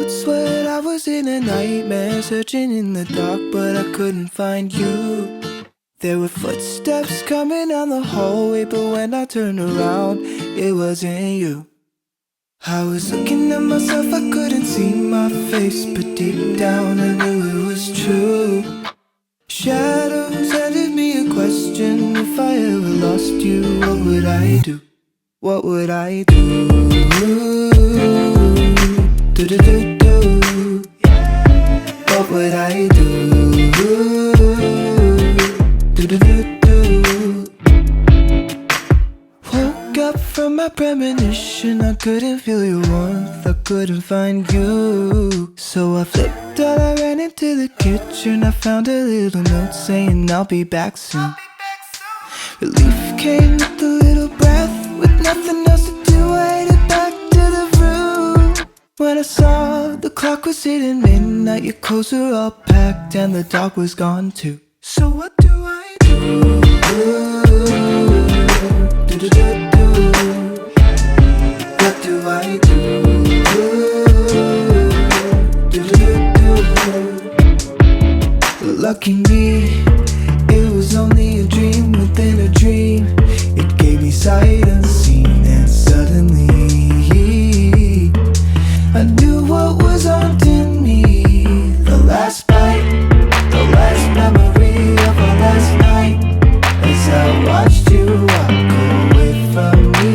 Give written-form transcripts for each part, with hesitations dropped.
Cold sweat, I was in a nightmare, searching in the dark, but I couldn't find you. There were footsteps coming down the hallway, but when I turned around, it wasn't you. I was looking at myself, I couldn't see my face, but deep down I knew it was true. Shadows handed me a question: if I ever lost you, what would I do? What would I do? Do-do-do-do. What would I do? Do-do-do-do. Woke up from my premonition, I couldn't feel your warmth, I couldn't find you. So I flipped out, I ran into the kitchen, I found a little note saying I'll be back soon. Relief came with a little breath, with nothing else to do, I headed back to the room. When I saw the clock was hitting midnight, your clothes were all packed and the dog was gone too. So what do I do? Do-do-do-do. What do I do? Do-do-do-do. Lucky me, it was only a dream within a dream. It gave me sight unseen, and suddenly I knew what was haunting me. The last bite, the last memory of our last night, as I watched you walk away from me.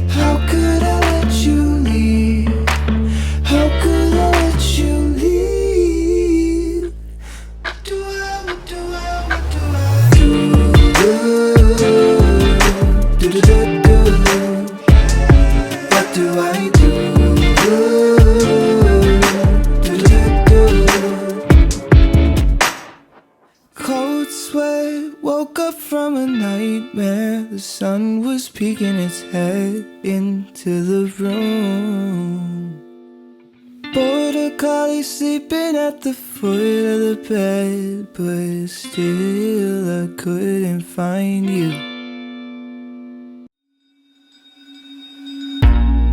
How could I let you leave? How could I let you leave? What do I do? Do-do-do-do. What do I do? Cold sweat, woke up from a nightmare. The sun was peeking its head into the room. Border collie sleeping at the foot of the bed, but still I couldn't find you.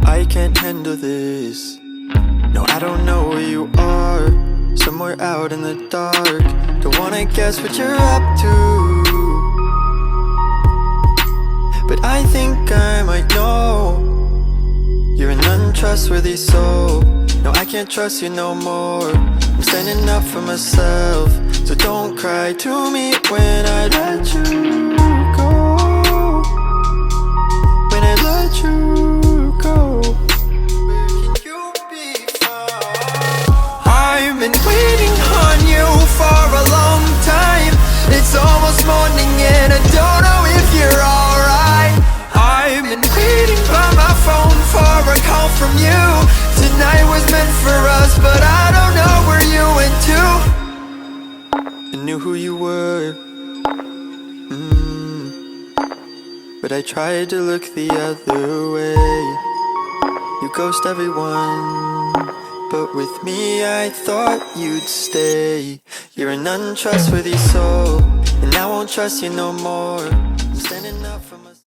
I can't handle this. No, I don't know where you are. Somewhere out in the dark. Don't wanna guess what you're up to, but I think I might know. You're an untrustworthy soul. No, I can't trust you no more. I'm standing up for myself, so don't cry to me when I let you go. When I let you go, where can you be found? I've been waiting on you for a long time. It's almost morning and I don't know if you're alright. I've been waiting by my phone for a call from you. Tonight was meant for us, but I don't know where you went to. I knew who you were, but I tried to look the other way. You ghost everyone, but with me I thought you'd stay. You're an untrustworthy soul, and I won't trust you no more.